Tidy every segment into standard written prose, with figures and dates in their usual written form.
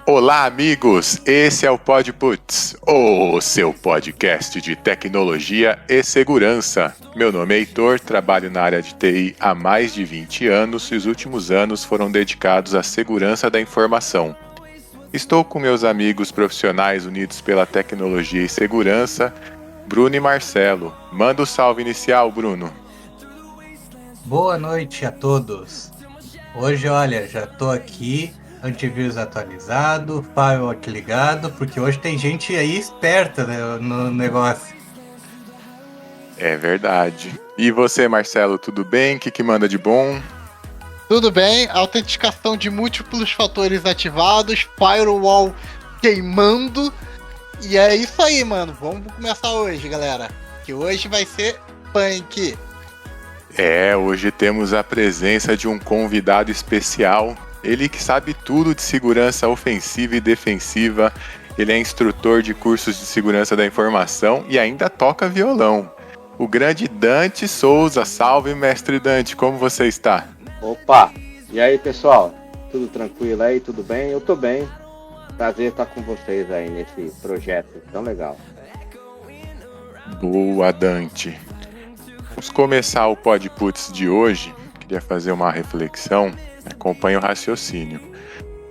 Olá, amigos! Esse é o PodPuts, o seu podcast de tecnologia e segurança. Meu nome é Heitor, trabalho na área de TI há mais de 20 anos e os últimos anos foram dedicados à segurança da informação. Estou com meus amigos profissionais unidos pela tecnologia e segurança, Bruno e Marcelo. Manda o salve inicial, Bruno. Boa noite a todos. Hoje, olha, já tô aqui, antivírus atualizado, firewall ligado, porque hoje tem gente aí esperta, né, no negócio. É verdade. E você, Marcelo, tudo bem? O que manda de bom? Tudo bem, autenticação de múltiplos fatores ativados, firewall queimando. E é isso aí, mano. Vamos começar hoje, galera. Que hoje vai ser punk. Hoje temos a presença de um convidado especial. Ele que sabe tudo de segurança ofensiva e defensiva. Ele é instrutor de cursos de segurança da informação e ainda toca violão. O grande Dante Souza. Salve, mestre Dante, como você está? Opa! E aí, pessoal? Tudo tranquilo aí? Tudo bem? Eu tô bem. Prazer estar com vocês aí nesse projeto tão legal. Boa, Dante. Vamos começar o PodPuts de hoje. Queria fazer uma reflexão. Acompanhe o raciocínio.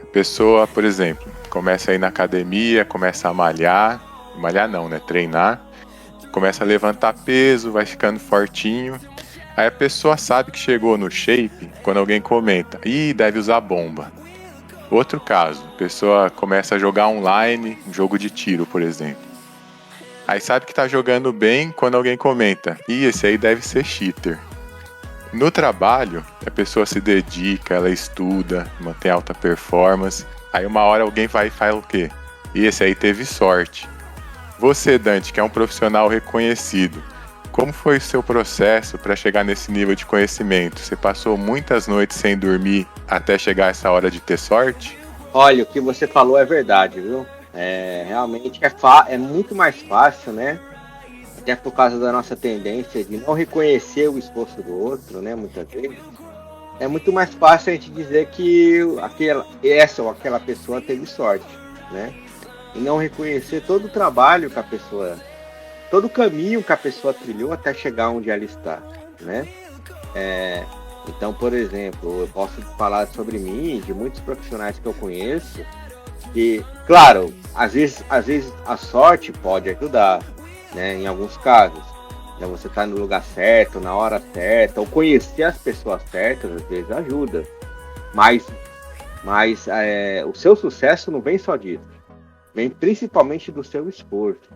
A pessoa, por exemplo, começa a ir na academia, começa a malhar. Malhar não, né? Treinar. Começa a levantar peso, vai ficando fortinho. Aí a pessoa sabe que chegou no shape quando alguém comenta: ih, deve usar bomba. Outro caso, a pessoa começa a jogar online, um jogo de tiro, por exemplo. Aí sabe que tá jogando bem quando alguém comenta: ih, esse aí deve ser cheater. No trabalho, a pessoa se dedica, ela estuda, mantém alta performance. Aí uma hora alguém vai e fala o quê? E esse aí teve sorte. Você, Dante, que é um profissional reconhecido, como foi o seu processo para chegar nesse nível de conhecimento? Você passou muitas noites sem dormir até chegar essa hora de ter sorte? Olha, o que você falou é verdade, viu? Realmente é muito mais fácil, né? Até por causa da nossa tendência de não reconhecer o esforço do outro, né? Muitas vezes. É muito mais fácil a gente dizer que essa ou aquela pessoa teve sorte, né? E não reconhecer todo o trabalho que a pessoa... todo o caminho que a pessoa trilhou até chegar onde ela está, né? Então, por exemplo, eu posso falar sobre mim, de muitos profissionais que eu conheço, que, claro, às vezes a sorte pode ajudar, né? Em alguns casos, né? Você está no lugar certo, na hora certa, ou conhecer as pessoas certas, às vezes ajuda. Mas o seu sucesso não vem só disso, vem principalmente do seu esforço.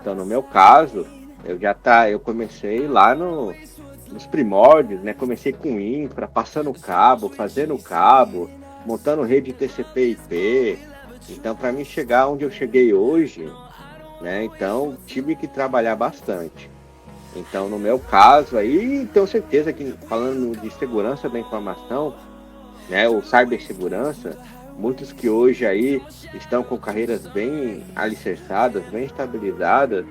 Então, no meu caso, eu comecei lá nos primórdios, né? Comecei com infra, passando cabo, fazendo cabo, montando rede TCP/IP. Então, para mim chegar onde eu cheguei hoje, né? Então, tive que trabalhar bastante. Então, no meu caso aí, tenho certeza que, falando de segurança da informação, né? Ou cibersegurança, muitos que hoje aí estão com carreiras bem alicerçadas, bem estabilizadas,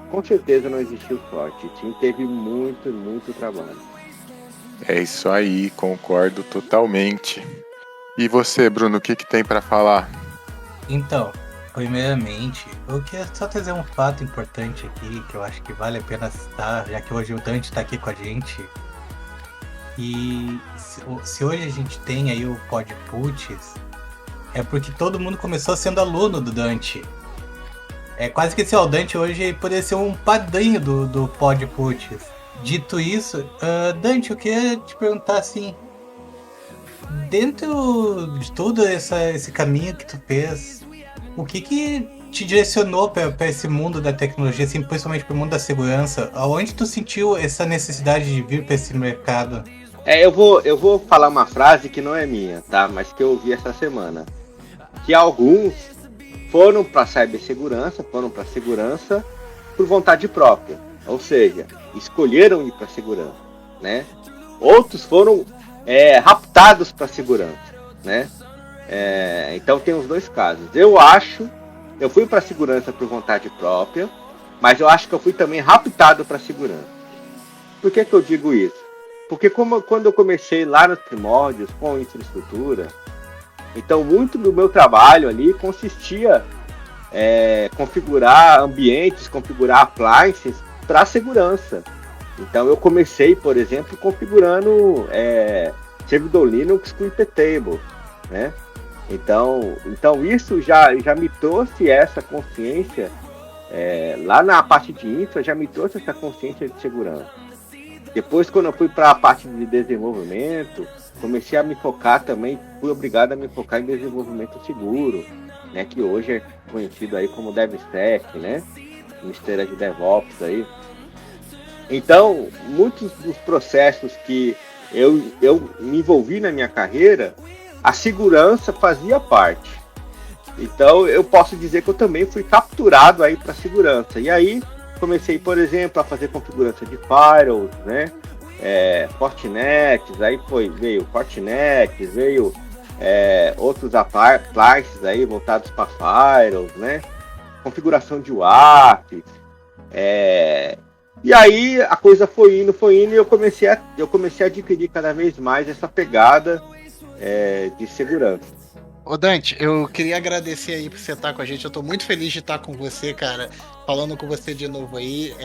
com certeza não existiu sorte. Sim, teve muito, muito trabalho. É isso aí, concordo totalmente. E você, Bruno, o que tem para falar? Então, primeiramente, eu queria só trazer um fato importante aqui, que eu acho que vale a pena citar, já que hoje o Dante está aqui com a gente. E se hoje a gente tem aí o PodPuts, é porque todo mundo começou sendo aluno do Dante. É quase que assim, o Dante hoje poderia ser um padrinho do PodPuts. Dito isso, Dante, eu queria te perguntar assim, dentro de todo esse caminho que tu fez, o que te direcionou para esse mundo da tecnologia, assim, principalmente para o mundo da segurança? Aonde tu sentiu essa necessidade de vir para esse mercado? Eu vou falar uma frase que não é minha, tá? Mas que eu ouvi essa semana. Que alguns foram para cibersegurança, foram para segurança por vontade própria, ou seja, escolheram ir para segurança, né? Outros foram raptados para segurança, né? Então tem os dois casos. Eu fui para segurança por vontade própria, mas eu acho que eu fui também raptado para segurança. Por que eu digo isso? Porque quando eu comecei lá nos primórdios com infraestrutura, então muito do meu trabalho ali consistia configurar ambientes, configurar appliances para segurança. Então eu comecei, por exemplo, configurando servidor Linux com IP table, né? Então isso já me trouxe essa consciência, lá na parte de infra já me trouxe essa consciência de segurança. Depois, quando eu fui para a parte de desenvolvimento, comecei a me focar também, fui obrigado a me focar em desenvolvimento seguro, né, que hoje é conhecido aí como DevSec, né, mistério de DevOps aí. Então, muitos dos processos que eu me envolvi na minha carreira, a segurança fazia parte. Então, eu posso dizer que eu também fui capturado aí para segurança. E aí, comecei, por exemplo, a fazer configuração de firewalls, né? Fortinets, aí veio Fortinet, veio outros appliances aí voltados para firewalls, né? Configuração de WAF. E aí a coisa foi indo e eu comecei a adquirir cada vez mais essa pegada de segurança. Ô Dante, eu queria agradecer aí por você estar com a gente. Eu tô muito feliz de estar com você, cara. Falando com você de novo aí.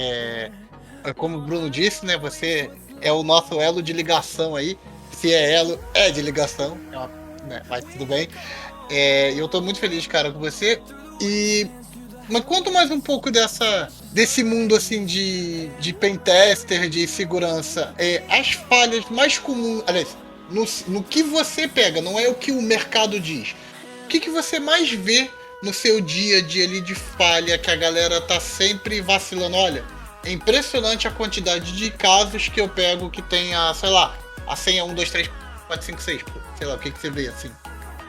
Como o Bruno disse, né? Você é o nosso elo de ligação aí. Se é elo, é de ligação. Mas tudo bem. Eu tô muito feliz, cara, com você. Mas conta mais um pouco desse mundo assim de pentester, de segurança. As falhas mais comuns. Aliás, no que você pega, não é o que o mercado diz. O que você mais vê no seu dia a dia ali de falha, que a galera tá sempre vacilando? Olha, é impressionante a quantidade de casos que eu pego que tem a senha 1, 2, 3, 4, 5, 6. Sei lá, o que você vê assim?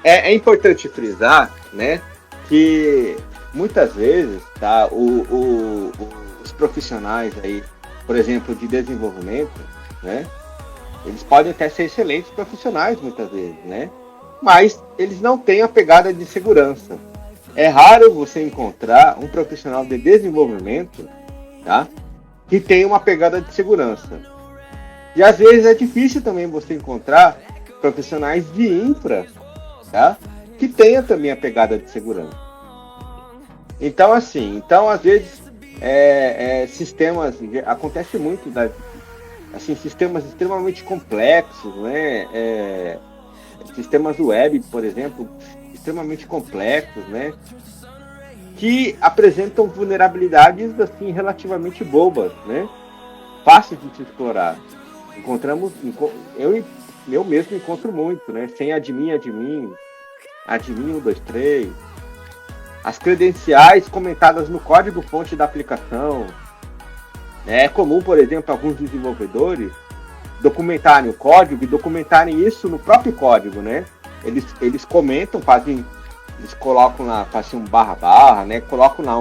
É importante frisar, né, que muitas vezes, tá, os profissionais aí, por exemplo, de desenvolvimento, né, eles podem até ser excelentes profissionais muitas vezes, né? Mas eles não têm a pegada de segurança. É raro você encontrar um profissional de desenvolvimento, tá, que tenha uma pegada de segurança. E às vezes é difícil também você encontrar profissionais de infra, tá, que tenha também a pegada de segurança. Então às vezes sistemas, acontece muito sistemas extremamente complexos, né? Sistemas web, por exemplo, extremamente complexos, né? Que apresentam vulnerabilidades assim relativamente bobas, né? Fáceis de se explorar. Eu mesmo encontro muito, né? Sem admin 1, 2, 3. As credenciais comentadas no código-fonte da aplicação. É comum, por exemplo, alguns desenvolvedores documentarem o código e documentarem isso no próprio código, né? Eles comentam, eles colocam lá, fazem um //, né? Colocam lá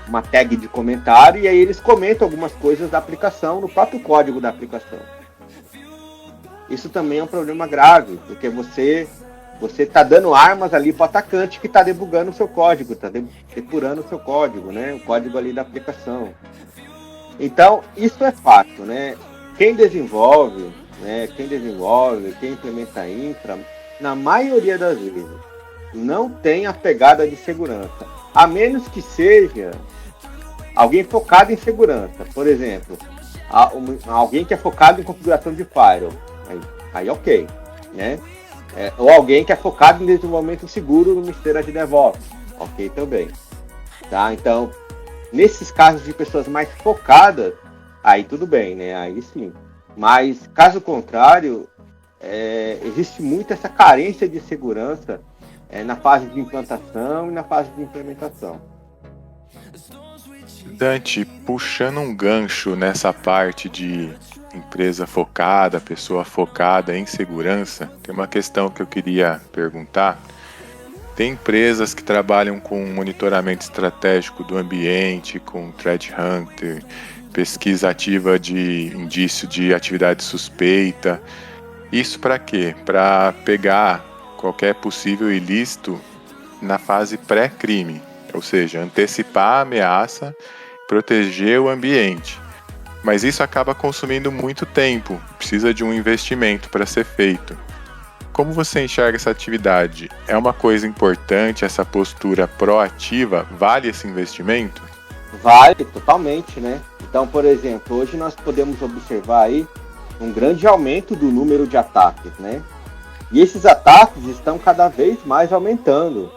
uma tag de comentário e aí eles comentam algumas coisas da aplicação no próprio código da aplicação. Isso também é um problema grave, porque você está dando armas ali para o atacante que está debugando o seu código, está depurando o seu código, né? O código ali da aplicação. Então, isso é fato, né? Quem desenvolve, quem implementa infra, na maioria das vezes, não tem a pegada de segurança. A menos que seja alguém focado em segurança. Por exemplo, alguém que é focado em configuração de firewall. Aí ok, né? Ou alguém que é focado em desenvolvimento seguro no mistério de DevOps. Ok também. Tá? Então, nesses casos de pessoas mais focadas, aí tudo bem, né? Aí sim. Mas, caso contrário, existe muito essa carência de segurança na fase de implantação e na fase de implementação. Dante, puxando um gancho nessa parte de empresa focada, pessoa focada em segurança, tem uma questão que eu queria perguntar. Tem empresas que trabalham com monitoramento estratégico do ambiente, com threat hunter, pesquisa ativa de indício de atividade suspeita. Isso para quê? Para pegar qualquer possível ilícito na fase pré-crime, ou seja, antecipar a ameaça, proteger o ambiente. Mas isso acaba consumindo muito tempo, precisa de um investimento para ser feito. Como você enxerga essa atividade? É uma coisa importante, essa postura proativa? Vale esse investimento? Vale totalmente, né? Então, por exemplo, hoje nós podemos observar aí um grande aumento do número de ataques, né? E esses ataques estão cada vez mais aumentando.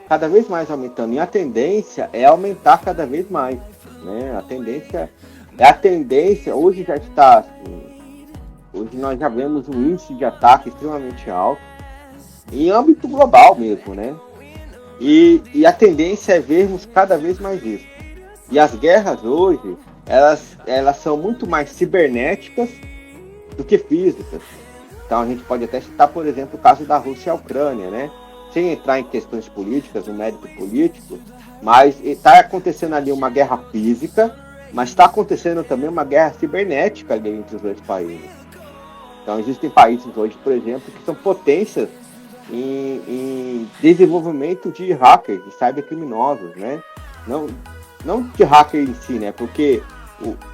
Cada vez mais aumentando. E a tendência é aumentar cada vez mais, né? A tendência, hoje já está assim, hoje nós já vemos um índice de ataque extremamente alto, em âmbito global mesmo, né? E a tendência é vermos cada vez mais isso. E as guerras hoje, elas são muito mais cibernéticas do que físicas. Então a gente pode até citar, por exemplo, o caso da Rússia e a Ucrânia, né? Sem entrar em questões políticas, um mérito político, mas está acontecendo ali uma guerra física, mas está acontecendo também uma guerra cibernética ali entre os dois países. Então existem países hoje, por exemplo, que são potências em desenvolvimento de hackers, de cybercriminosos, né? Não de hacker em si, né? Porque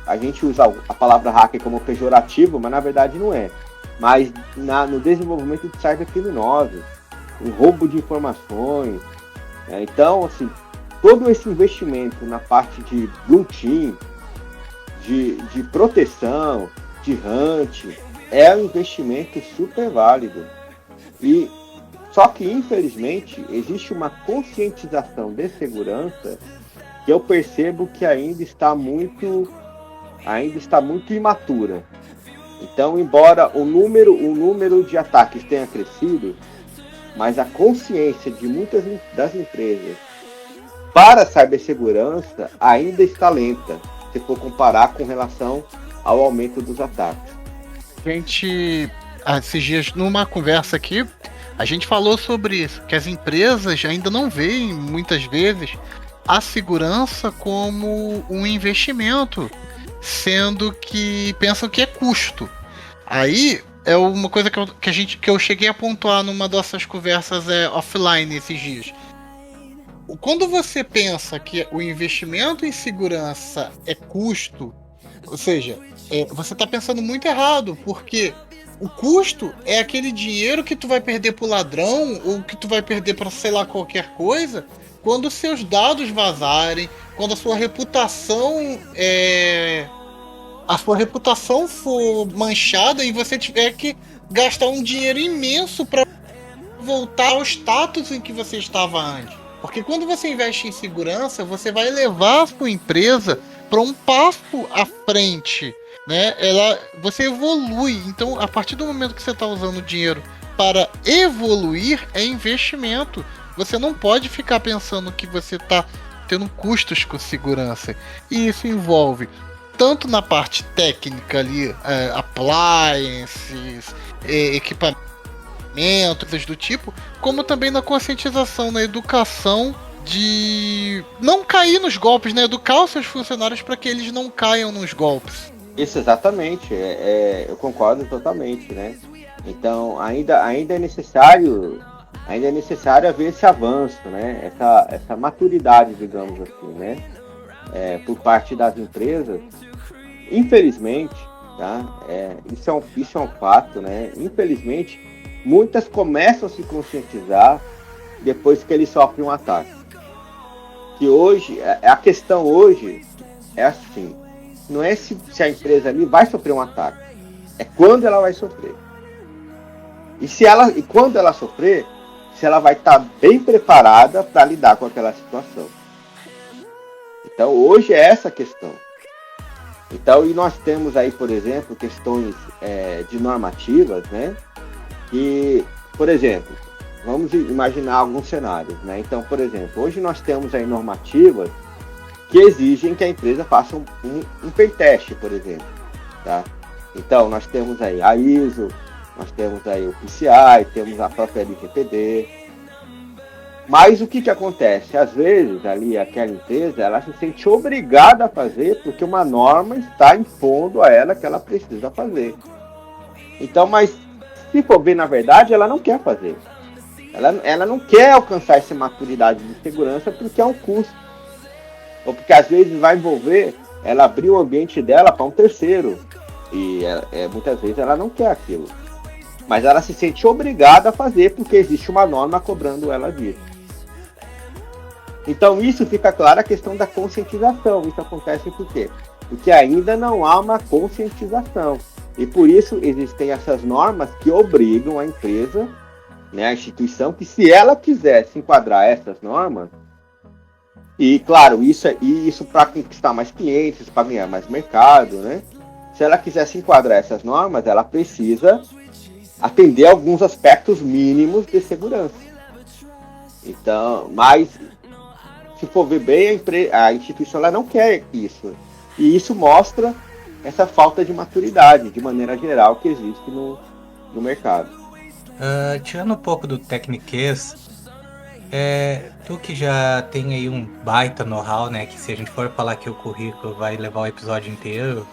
a gente usa a palavra hacker como pejorativo, mas na verdade não é. Mas no desenvolvimento de cybercriminosos, o roubo de informações. Né? Então, assim, todo esse investimento na parte de blue team, de proteção, de hunt, é um investimento super válido. Só que, infelizmente, existe uma conscientização de segurança que eu percebo que ainda está muito imatura. Então, embora o número de ataques tenha crescido, mas a consciência de muitas das empresas para a cibersegurança ainda está lenta, se for comparar com relação ao aumento dos ataques. A gente, esses dias, numa conversa aqui, a gente falou sobre isso, que as empresas ainda não veem, muitas vezes, a segurança como um investimento, sendo que pensam que é custo. Aí é uma coisa que eu cheguei a pontuar numa dessas conversas offline esses dias. Quando você pensa que o investimento em segurança é custo, ou seja, você está pensando muito errado, porque o custo é aquele dinheiro que tu vai perder pro ladrão ou que tu vai perder para sei lá qualquer coisa, quando seus dados vazarem, quando a sua reputação for manchada e você tiver que gastar um dinheiro imenso para voltar ao status em que você estava antes. Porque quando você investe em segurança, você vai levar a sua empresa para um passo à frente, né? Você evolui. Então, a partir do momento que você está usando o dinheiro para evoluir, é investimento. Você não pode ficar pensando que você está tendo custos com segurança. E isso envolve tanto na parte técnica ali, appliances, equipamentos do tipo, como também na conscientização, na educação de não cair nos golpes, né? Educar os seus funcionários para que eles não caiam nos golpes. Isso, exatamente. Eu concordo totalmente, né? Então, ainda é necessário haver esse avanço, né? Essa maturidade, digamos assim, né? Por parte das empresas. Infelizmente, tá? Isso é um fato, né? Infelizmente, muitas começam a se conscientizar depois que eles sofrem um ataque. Que hoje, a questão hoje é assim, não é se a empresa ali vai sofrer um ataque, é quando ela vai sofrer. E quando ela sofrer, se ela vai estar bem preparada para lidar com aquela situação. Então hoje é essa a questão. Então, e nós temos aí, por exemplo, questões de normativas, né? E, por exemplo, vamos imaginar alguns cenários, né? Então, por exemplo, hoje nós temos aí normativas que exigem que a empresa faça um pentest, por exemplo, tá? Então, nós temos aí a ISO, nós temos aí o PCI, temos a própria LGPD. Mas o que acontece? Às vezes, ali, aquela empresa, ela se sente obrigada a fazer porque uma norma está impondo a ela que ela precisa fazer. Então, mas se for ver, na verdade, ela não quer fazer. Ela não quer alcançar essa maturidade de segurança porque é um custo. Ou porque, às vezes, vai envolver ela abrir o ambiente dela para um terceiro. E muitas vezes ela não quer aquilo. Mas ela se sente obrigada a fazer porque existe uma norma cobrando ela disso. Então isso fica claro a questão da conscientização. Isso acontece por quê? Porque ainda não há uma conscientização. E por isso existem essas normas que obrigam a empresa, né, a instituição, que se ela quiser se enquadrar a essas normas, e claro, isso para conquistar mais clientes, para ganhar mais mercado, né? Se ela quiser se enquadrar a essas normas, ela precisa atender alguns aspectos mínimos de segurança. Então, mas se for ver bem, a instituição ela não quer isso. E isso mostra essa falta de maturidade, de maneira geral, que existe no mercado. Tirando um pouco do tecniquez, tu que já tem aí um baita know-how, né? Que se a gente for falar que o currículo vai levar o episódio inteiro.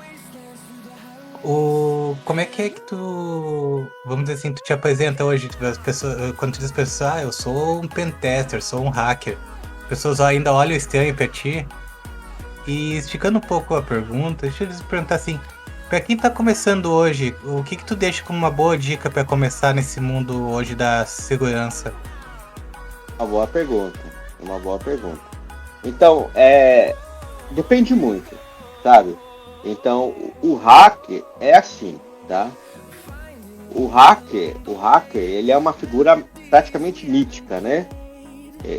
Como é que tu, vamos dizer assim, tu te apresenta hoje, as pessoas, quando tu diz pra pessoas, eu sou um pentester, sou um hacker, as pessoas ainda olham estranho pra ti. E esticando um pouco a pergunta, deixa eu te perguntar assim, pra quem tá começando hoje, o que tu deixa como uma boa dica pra começar nesse mundo hoje da segurança? Uma boa pergunta. Então, depende muito, sabe? Então, o hacker é assim, tá? O hacker, ele é uma figura praticamente mítica, né?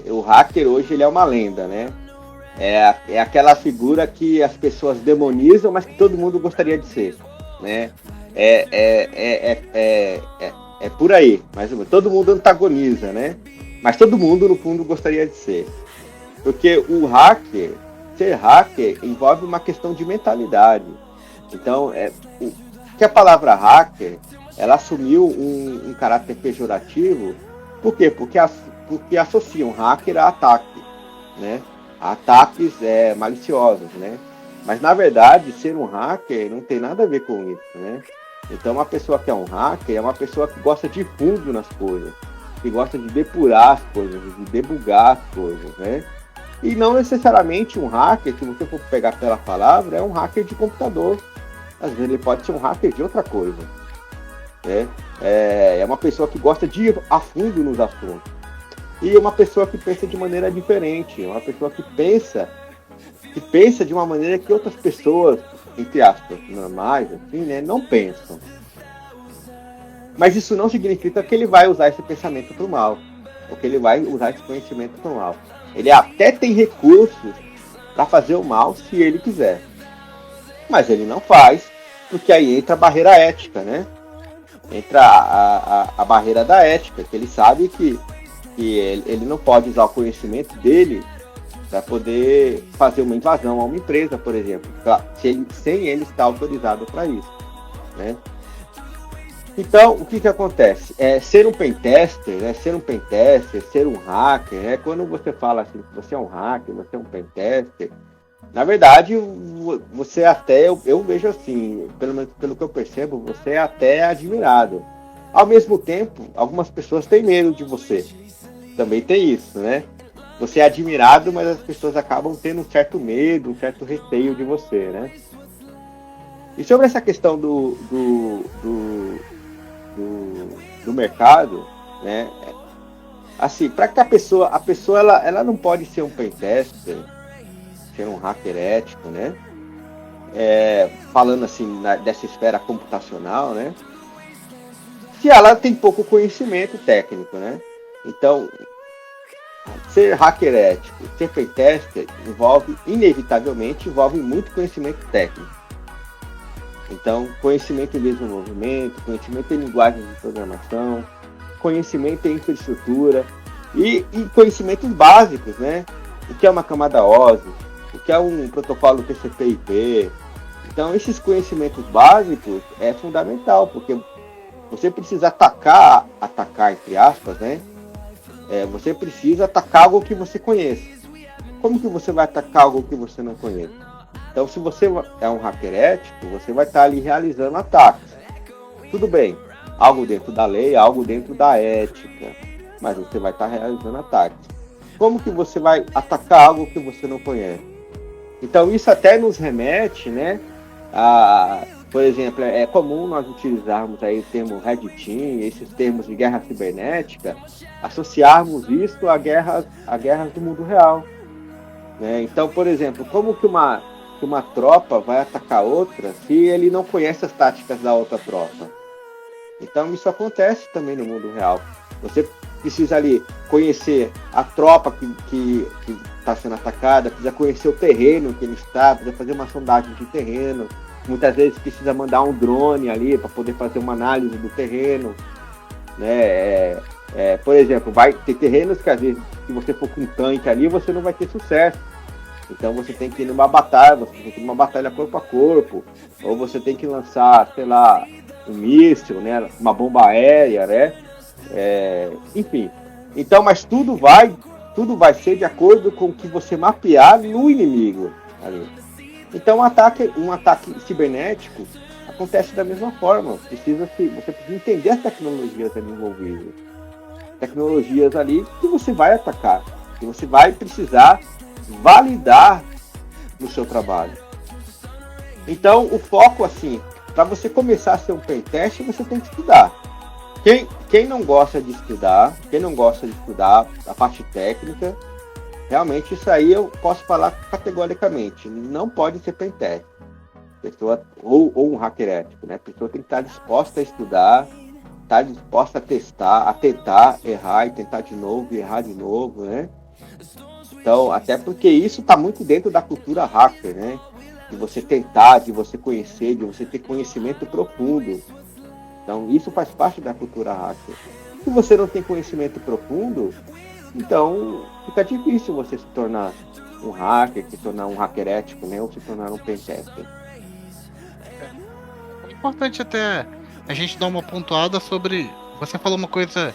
O hacker hoje ele é uma lenda, né? É aquela figura que as pessoas demonizam, mas que todo mundo gostaria de ser, né? É por aí, mais ou menos. Todo mundo antagoniza, né? Mas todo mundo, no fundo, gostaria de ser. Porque ser hacker envolve uma questão de mentalidade. Então, que a palavra hacker, ela assumiu um caráter pejorativo. Por quê? Porque associam hacker a ataque, né? Ataques maliciosos, né? Mas, na verdade, ser um hacker não tem nada a ver com isso, né? Então, uma pessoa que é um hacker é uma pessoa que gosta de fundo nas coisas, que gosta de depurar as coisas, de debugar as coisas, né? E não necessariamente um hacker, se você for pegar pela palavra, é um hacker de computador. Às vezes ele pode ser um hacker de outra coisa, né? É uma pessoa que gosta de ir a fundo nos assuntos. E uma pessoa que pensa de maneira diferente, uma pessoa que pensa de uma maneira que outras pessoas, entre aspas, normais, assim, né, não pensam. Mas isso não significa que ele vai usar esse pensamento para o mal, ou que ele vai usar esse conhecimento para o mal. Ele até tem recursos para fazer o mal se ele quiser. Mas ele não faz, porque aí entra a barreira ética, né? Entra a barreira da ética, que ele sabe que ele não pode usar o conhecimento dele para poder fazer uma invasão a uma empresa, por exemplo, sem ele estar autorizado para isso, né? Então, o que acontece? Ser um pentester, né? Ser um hacker, né? Quando você fala assim, que você é um hacker, você é um pentester, na verdade, você até, eu vejo assim, pelo menos pelo que eu percebo, você é até admirado. Ao mesmo tempo, algumas pessoas têm medo de você. Também tem isso, né? Você é admirado, mas as pessoas acabam tendo um certo medo, um certo receio de você, né? E sobre essa questão do mercado, né? Assim, para que a pessoa ela não pode ser um pentester, ser um hacker ético, né? Falando assim dessa esfera computacional, né? Se ela tem pouco conhecimento técnico, né? Então, ser hacker ético, ser pentester inevitavelmente envolve muito conhecimento técnico. Então, conhecimento em desenvolvimento, conhecimento em linguagens de programação, conhecimento em infraestrutura e conhecimentos básicos, né? O que é uma camada OSI, o que é um protocolo TCP/IP. Então, esses conhecimentos básicos é fundamental, porque você precisa atacar entre aspas, né? Você precisa atacar algo que você conhece. Como que você vai atacar algo que você não conhece? Então, se você é um hacker ético, você vai estar ali realizando ataques. Tudo bem, algo dentro da lei, algo dentro da ética, mas você vai estar realizando ataques. Como que você vai atacar algo que você não conhece? Então isso até nos remete, né, por exemplo, é comum nós utilizarmos aí o termo Red Team, esses termos de guerra cibernética, associarmos isso a guerras do mundo real. Né? Então, por exemplo, como que uma tropa vai atacar outra se ele não conhece as táticas da outra tropa? Então isso acontece também no mundo real. Você precisa ali conhecer a tropa que está sendo atacada, precisa conhecer o terreno que ele está, precisa fazer uma sondagem de terreno. Muitas vezes precisa mandar um drone ali para poder fazer uma análise do terreno. Né? Por exemplo, vai ter terrenos que às vezes, se você for com um tanque ali, você não vai ter sucesso. Então você tem que ir numa batalha, corpo a corpo, ou você tem que lançar, sei lá, um míssil, né? Uma bomba aérea, né? Enfim. Então, mas tudo vai ser de acordo com o que você mapear no inimigo ali. Então, um ataque cibernético acontece da mesma forma. Você precisa entender as tecnologias ali envolvidas. Tecnologias ali que você vai atacar, que você vai precisar validar no seu trabalho. Então, o foco, assim, para você começar a ser um pentest, você tem que estudar. Quem não gosta de estudar, a parte técnica, realmente isso aí eu posso falar categoricamente, não pode ser pentest. Pessoa, ou um hacker ético, né? A pessoa tem que estar disposta a estudar, estar disposta a testar, a tentar errar e tentar de novo e errar de novo, né? Então, até porque isso está muito dentro da cultura hacker, né? De você tentar, de você conhecer, de você ter conhecimento profundo. Então, isso faz parte da cultura hacker. Se você não tem conhecimento profundo, então fica difícil você se tornar um hacker, se tornar um hacker ético, né? Ou se tornar um pentester. É importante até a gente dar uma pontuada sobre... Você falou uma coisa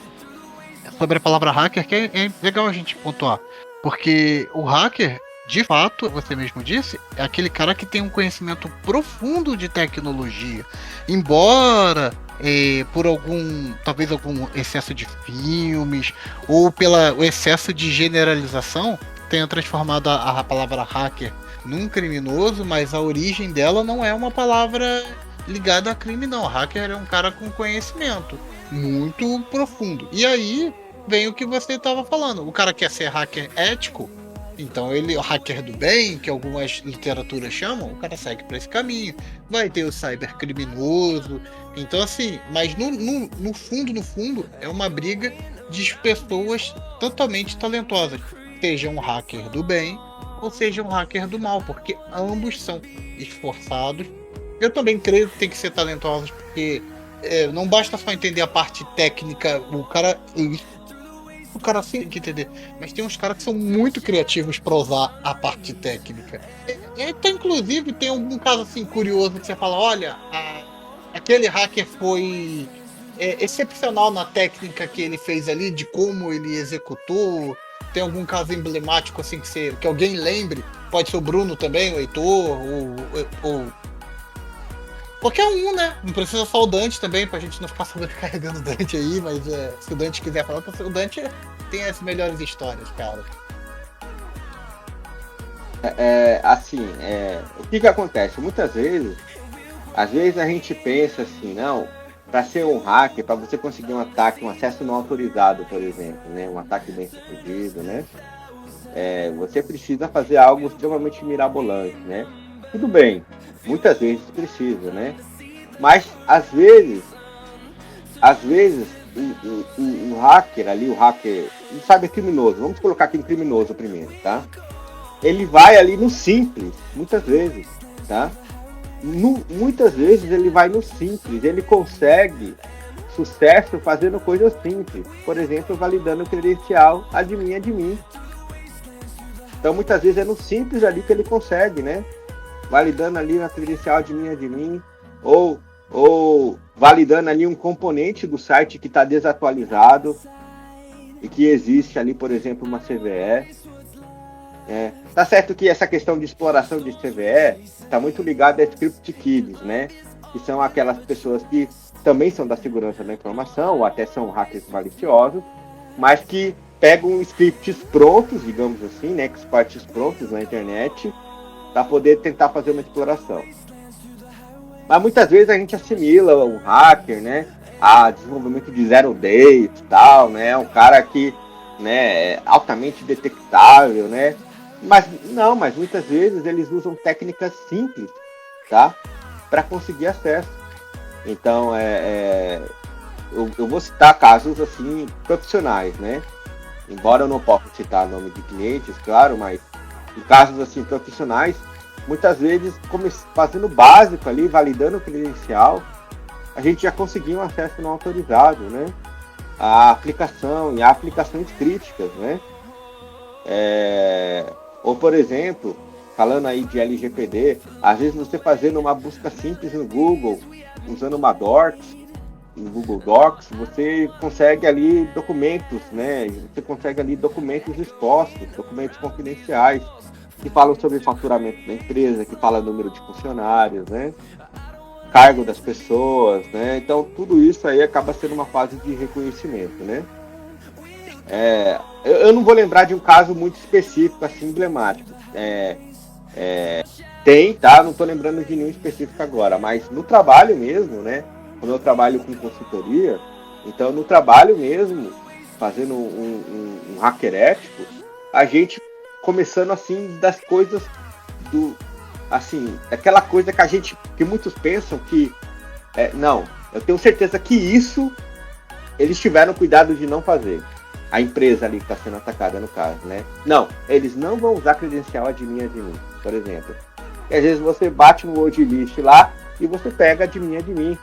sobre a palavra hacker que é legal a gente pontuar. Porque o hacker, de fato, você mesmo disse, é aquele cara que tem um conhecimento profundo de tecnologia. Embora por talvez algum excesso de filmes ou pelo excesso de generalização tenha transformado a palavra hacker num criminoso, mas a origem dela não é uma palavra ligada a crime, não. Hacker é um cara com conhecimento muito profundo. E aí vem o que você estava falando. O cara quer ser hacker ético, então ele, o hacker do bem, que algumas literaturas chamam, o cara segue para esse caminho. Vai ter o cybercriminoso. Então assim, mas no fundo, é uma briga de pessoas totalmente talentosas. Seja um hacker do bem, ou seja um hacker do mal, porque ambos são esforçados. Eu também creio que tem que ser talentosos, porque não basta só entender a parte técnica, o cara tem que entender, mas tem uns caras que são muito criativos para usar a parte técnica. Então, inclusive, tem algum caso assim curioso que você fala, olha, aquele hacker foi excepcional na técnica que ele fez ali, de como ele executou. Tem algum caso emblemático assim que alguém lembre? Pode ser o Bruno também, o Heitor, ou qualquer um, né? Não precisa só o Dante também, pra gente não ficar sobrecarregando o Dante aí, mas se o Dante quiser falar, o Dante tem as melhores histórias, cara. O que acontece? Muitas vezes, às vezes a gente pensa assim, não, para ser um hacker, para você conseguir um ataque, um acesso não autorizado, por exemplo, né? Um ataque bem sucedido, né? Você precisa fazer algo extremamente mirabolante, né? Tudo bem, muitas vezes precisa, né? Mas às vezes o hacker ali, o cybercriminoso, vamos colocar aqui em criminoso primeiro, tá? Ele vai ali no simples, muitas vezes, tá? Muitas vezes ele vai no simples, ele consegue sucesso fazendo coisas simples, por exemplo, validando o credencial admin. Então muitas vezes é no simples ali que ele consegue, né? Validando ali na credencial admin, ou validando ali um componente do site que está desatualizado e que existe ali, por exemplo, uma CVE. Tá certo que essa questão de exploração de CVE está muito ligada a script kids, né? Que são aquelas pessoas que também são da segurança da informação, ou até são hackers maliciosos, mas que pegam scripts prontos, digamos assim, né? Exploits prontos na internet, para poder tentar fazer uma exploração. Mas muitas vezes a gente assimila o hacker, né, a desenvolvimento de zero day e tal, né, um cara que, né, é altamente detectável, né, mas muitas vezes eles usam técnicas simples, tá, para conseguir acesso. Então, eu vou citar casos assim profissionais, né, embora eu não possa citar nome de clientes, claro, mas em casos assim profissionais, muitas vezes fazendo o básico ali, validando o credencial, a gente já conseguia um acesso não autorizado, né? A aplicação e a aplicações críticas, né? Ou, por exemplo, falando aí de LGPD, às vezes você fazendo uma busca simples no Google, usando uma Docs, no Google Docs, você consegue ali documentos, né? Você consegue ali documentos expostos, documentos confidenciais, que falam sobre faturamento da empresa, que fala número de funcionários, né? Cargo das pessoas, né? Então tudo isso aí acaba sendo uma fase de reconhecimento, né? Eu não vou lembrar de um caso muito específico, assim, emblemático. Tem, tá? Não estou lembrando de nenhum específico agora, mas no trabalho mesmo, né? Quando eu trabalho com consultoria, então no trabalho mesmo, fazendo um hacker ético, a gente começando assim das coisas aquela coisa que muitos pensam que não, eu tenho certeza que isso eles tiveram cuidado de não fazer. A empresa ali que está sendo atacada no caso, né? Não, eles não vão usar credencial admin, por exemplo. E às vezes você bate no wordlist lá e você pega admin.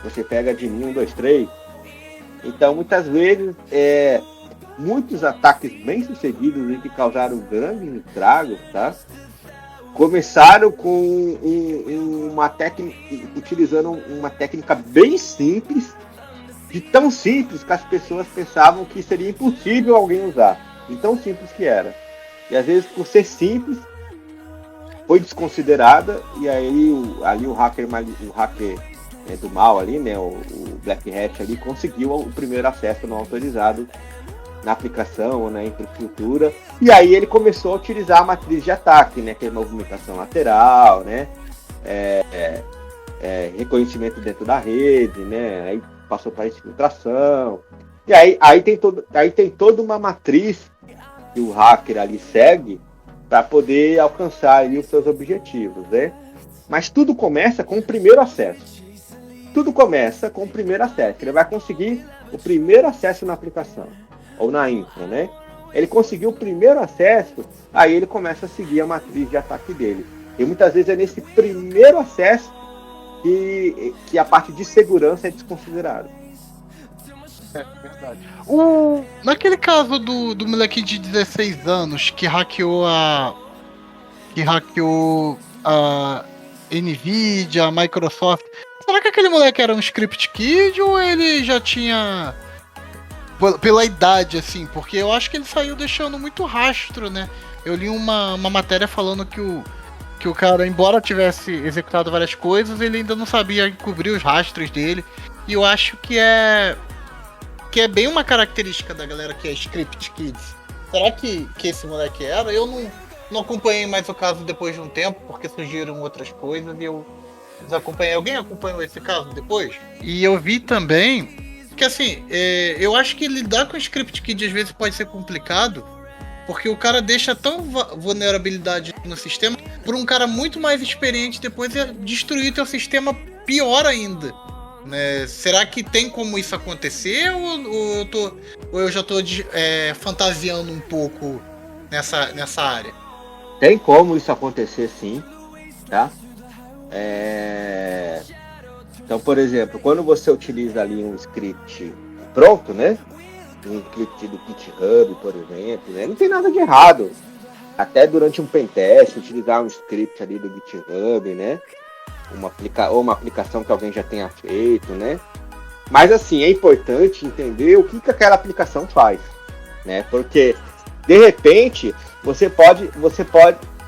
Você pega admin 1, 2, 3. Então muitas vezes muitos ataques bem sucedidos e que causaram grandes estragos, tá? Começaram com uma técnica, utilizando uma técnica bem simples, de tão simples que as pessoas pensavam que seria impossível alguém usar, de tão simples que era. E às vezes, por ser simples, foi desconsiderada, e aí o hacker do mal ali, né, o Black Hat ali, conseguiu o primeiro acesso não autorizado na aplicação ou na infraestrutura, e aí ele começou a utilizar a matriz de ataque, né, que é movimentação lateral, né, reconhecimento dentro da rede, né, aí passou para infiltração, e aí tem toda uma matriz que o hacker ali segue para poder alcançar ali os seus objetivos, né, mas tudo começa com o primeiro acesso. Ele vai conseguir o primeiro acesso na aplicação ou na infra, né? Ele conseguiu o primeiro acesso, aí ele começa a seguir a matriz de ataque dele. E muitas vezes é nesse primeiro acesso que a parte de segurança é desconsiderada. Verdade. Naquele caso do moleque de 16 anos que hackeou a Nvidia, a Microsoft, será que aquele moleque era um script kid ou ele já tinha... Pela idade, assim, porque eu acho que ele saiu deixando muito rastro, né? Eu li uma matéria falando que o cara, embora tivesse executado várias coisas, ele ainda não sabia cobrir os rastros dele. E eu acho que é bem uma característica da galera que é script kids. Será que esse moleque era? Eu não acompanhei mais o caso depois de um tempo, porque surgiram outras coisas e eu desacompanhei. Alguém acompanhou esse caso depois? E eu vi também que, assim, eu acho que lidar com script kid às vezes pode ser complicado, porque o cara deixa tão vulnerabilidade no sistema para um cara muito mais experiente depois destruir teu sistema pior ainda. Né? Será que tem como isso acontecer ou eu já estou fantasiando um pouco nessa área? Tem como isso acontecer, sim, tá? Então, por exemplo, quando você utiliza ali um script pronto, né? Um script do GitHub, por exemplo, né? Não tem nada de errado. Até durante um pentest, utilizar um script ali do GitHub, né? Ou uma aplicação que alguém já tenha feito, né? Mas, assim, é importante entender o que aquela aplicação faz, né? Porque, de repente, você pode...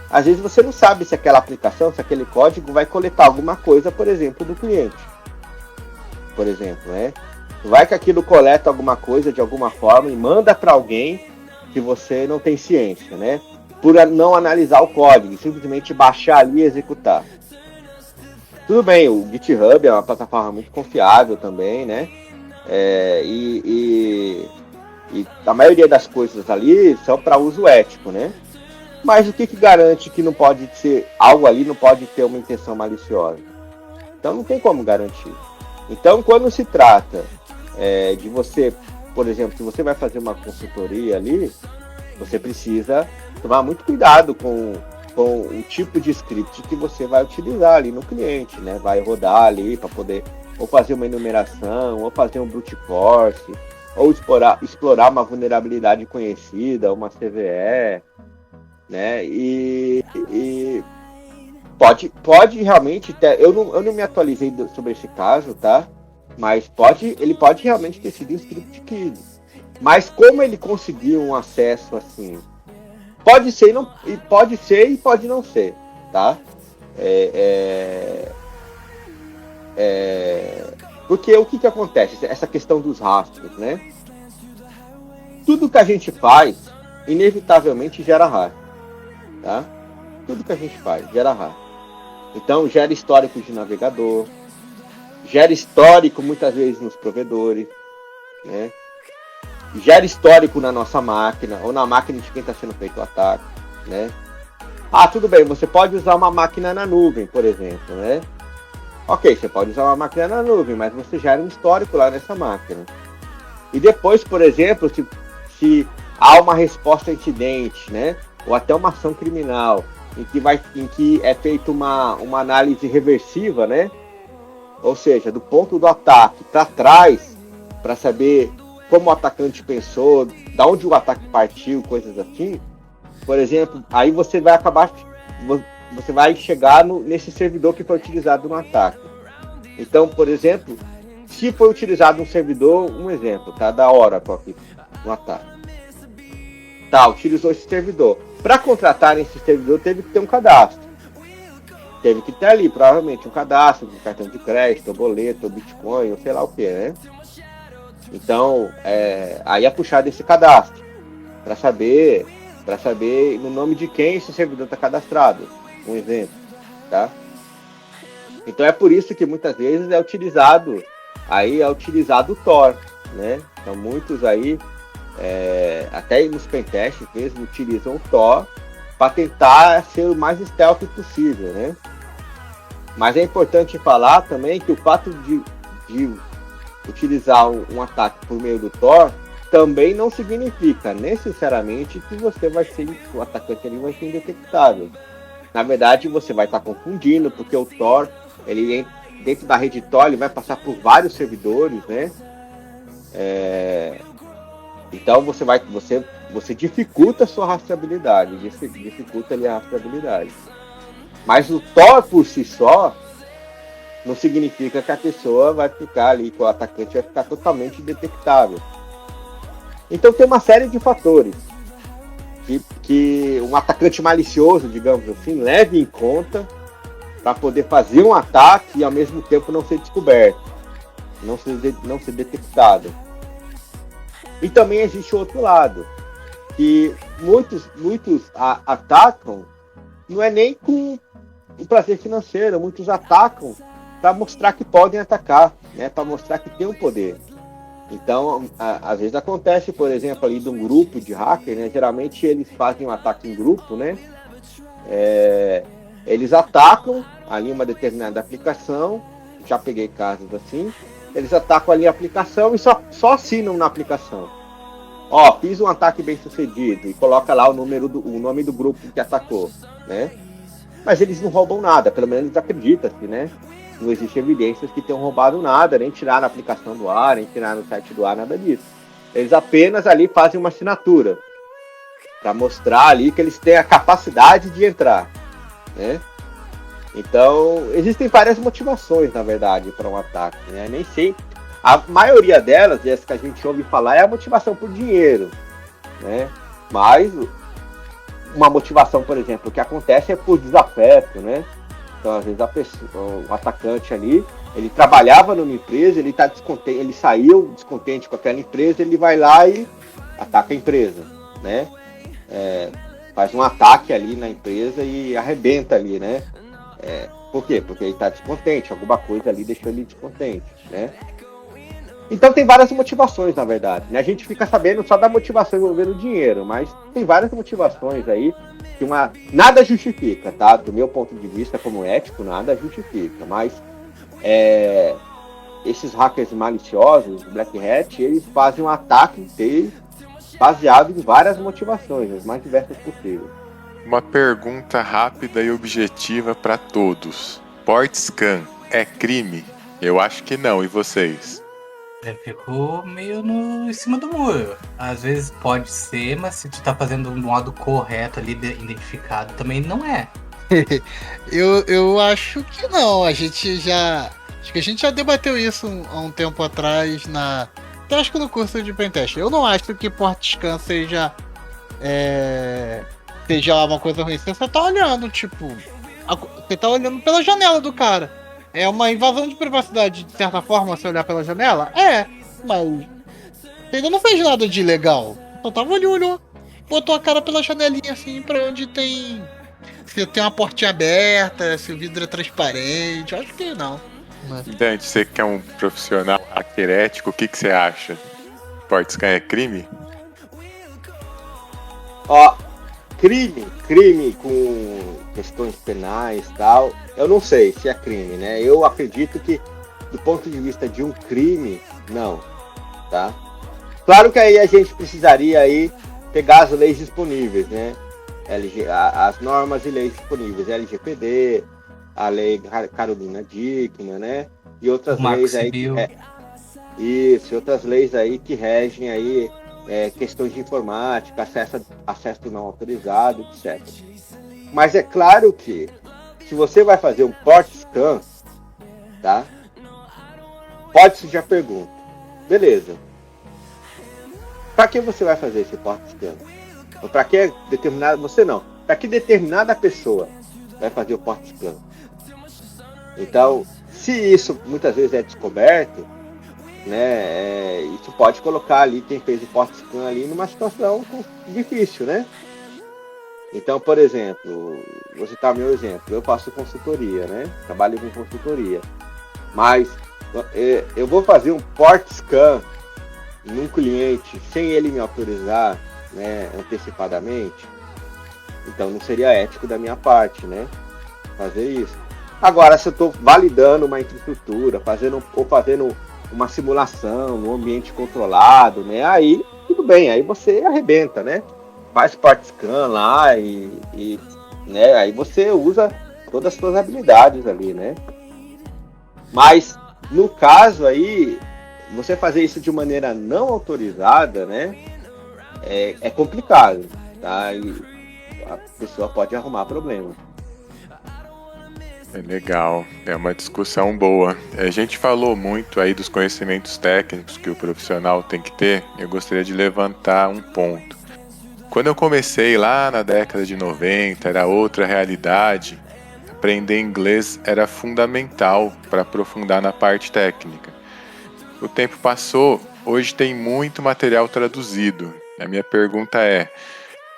Às vezes você não sabe se aquela aplicação, se aquele código vai coletar alguma coisa, por exemplo, do cliente. Por exemplo, né? Vai que aquilo coleta alguma coisa de alguma forma e manda para alguém que você não tem ciência, né? por não analisar o código, simplesmente baixar ali e executar. Tudo bem, o GitHub é uma plataforma muito confiável também, né? E a maioria das coisas ali são para uso ético, né? Mas o que garante que não pode ser algo ali, não pode ter uma intenção maliciosa? Então não tem como garantir. Então quando se trata de você, por exemplo, se você vai fazer uma consultoria ali, você precisa tomar muito cuidado com o tipo de script que você vai utilizar ali no cliente, né? Vai rodar ali para poder ou fazer uma enumeração, ou fazer um brute force, ou explorar uma vulnerabilidade conhecida, uma CVE, né? E pode realmente ter, eu não me atualizei sobre esse caso, tá? Mas ele pode realmente ter sido um script key. Mas como ele conseguiu um acesso assim? Pode ser e pode não ser, tá? Porque o que acontece? Essa questão dos rastros, né? Tudo que a gente faz, inevitavelmente gera rastro, tá? Tudo que a gente faz gera rastro. Então, gera histórico de navegador, gera histórico muitas vezes nos provedores, né? Gera histórico na nossa máquina, ou na máquina de quem está sendo feito o ataque, né? Ah, tudo bem, você pode usar uma máquina na nuvem, por exemplo, né? Ok, você pode usar uma máquina na nuvem, mas você gera um histórico lá nessa máquina. E depois, por exemplo, se há uma resposta a incidente, né? Ou até uma ação criminal, em que é feita uma análise reversiva, né? Ou seja, do ponto do ataque para trás, para saber como o atacante pensou, da onde o ataque partiu, coisas assim. Por exemplo, aí você vai chegar nesse servidor que foi utilizado no ataque. Então, por exemplo, se foi utilizado um servidor, um exemplo, tá? Da Oracle aqui, no ataque. Tá, utilizou esse servidor. Para contratar esse servidor, teve que ter um cadastro. Teve que ter ali, provavelmente, um cadastro de cartão de crédito, ou boleto, ou Bitcoin, ou sei lá o que, né? Então, aí é puxar desse cadastro, para saber no nome de quem esse servidor está cadastrado, um exemplo, tá? Então é por isso que muitas vezes é utilizado o Tor, né? Então muitos aí, até nos pentests mesmo, utilizam o Tor para tentar ser o mais stealth possível, né? Mas é importante falar também que o fato de utilizar um ataque por meio do Tor também não significa necessariamente que o atacante ali vai ser indetectável. Na verdade, você vai estar confundindo, porque o Tor, ele dentro da rede Tor, ele vai passar por vários servidores, né? Então você dificulta a sua rastreabilidade, dificulta ali a rastreabilidade. Mas o Tor por si só não significa que a pessoa vai ficar ali, que o atacante vai ficar totalmente indetectável. Então tem uma série de fatores que um atacante malicioso, digamos assim, leve em conta para poder fazer um ataque e ao mesmo tempo não ser descoberto, não ser detectado. E também existe o outro lado, que muitos atacam, não é nem com o prazer financeiro, muitos atacam para mostrar que podem atacar, né? Para mostrar que tem um poder. Então, às vezes acontece, por exemplo, ali de um grupo de hackers, né? Geralmente eles fazem um ataque em grupo, né? Eles atacam ali uma determinada aplicação, já peguei casos assim, eles atacam ali a aplicação e só assinam na aplicação. Ó, fiz um ataque bem sucedido, e coloca lá o nome do grupo que atacou, né? Mas eles não roubam nada, pelo menos acredita-se, né? Não existe evidências que tenham roubado nada, nem tiraram a aplicação do ar, nem tiraram o site do ar, nada disso. Eles apenas ali fazem uma assinatura para mostrar ali que eles têm a capacidade de entrar, né? Então, existem várias motivações, na verdade, para um ataque, né? Nem sempre. A maioria delas, e essa que a gente ouve falar, é a motivação por dinheiro, né? Mas uma motivação, por exemplo, que acontece é por desafeto, né? Então, às vezes, o atacante ali, ele trabalhava numa empresa, ele tá descontente, ele saiu descontente com aquela empresa, ele vai lá e ataca a empresa, né? faz um ataque ali na empresa e arrebenta ali, né? Por quê? Porque ele está descontente, alguma coisa ali deixou ele descontente, né? Então tem várias motivações, na verdade, né? A gente fica sabendo só da motivação envolvendo dinheiro, mas tem várias motivações aí que nada justifica, tá? Do meu ponto de vista como ético, nada justifica, mas esses hackers maliciosos, Black Hat, eles fazem um ataque inteiro baseado em várias motivações, as mais diversas possíveis. Uma pergunta rápida e objetiva para todos. Port scan é crime? Eu acho que não, e vocês? Ficou meio em cima do muro. Às vezes pode ser, mas se tu tá fazendo um modo correto ali, identificado, também não é. Eu acho que não. Acho que a gente já debateu isso há um tempo atrás acho que no curso de Pentest. Eu não acho que port scan seja uma coisa ruim. Você só tá olhando, você tá olhando pela janela do cara. É uma invasão de privacidade, de certa forma, se olhar pela janela? Mas você ainda não fez nada de ilegal. Só tava ali, olhou, botou a cara pela janelinha, assim, pra onde tem... Se tem uma portinha aberta, se o vidro é transparente, eu acho que não. Dante, você que é um profissional hacker ético, o que você acha? Port scan é crime? Ó, crime com questões penais e tal, eu não sei se é crime, né? Eu acredito que, do ponto de vista de um crime, não, tá? Claro que aí a gente precisaria aí pegar as leis disponíveis, né? As normas e leis disponíveis, LGPD, a lei Carolina Dickmann, né? E outras leis aí outras leis aí que regem aí questões de informática, acesso não autorizado, etc. Mas é claro que se você vai fazer um port scan, tá? Pode-se já pergunta, beleza? Para que você vai fazer esse port scan? Ou para que determinada... Você não. Para que determinada pessoa vai fazer o port scan? Então, se isso muitas vezes é descoberto, né? Isso pode colocar ali quem fez o port scan ali numa situação difícil, né? Então, por exemplo, vou citar meu exemplo. Eu faço consultoria, né? Trabalho com consultoria. Mas eu vou fazer um port scan num cliente sem ele me autorizar, né, antecipadamente. Então não seria ético da minha parte, né? Fazer isso. Agora, se eu estou validando uma infraestrutura, fazendo uma simulação num ambiente controlado, né? Aí tudo bem, aí você arrebenta, né? Faz port scan lá e né? Aí você usa todas as suas habilidades ali, né? Mas no caso aí, você fazer isso de maneira não autorizada, né? É complicado, tá? E a pessoa pode arrumar problema. É legal, é uma discussão boa. A gente falou muito aí dos conhecimentos técnicos que o profissional tem que ter. Eu gostaria de levantar um ponto. Quando eu comecei lá na década de 90, era outra realidade. Aprender inglês era fundamental para aprofundar na parte técnica. O tempo passou, hoje tem muito material traduzido. A minha pergunta é: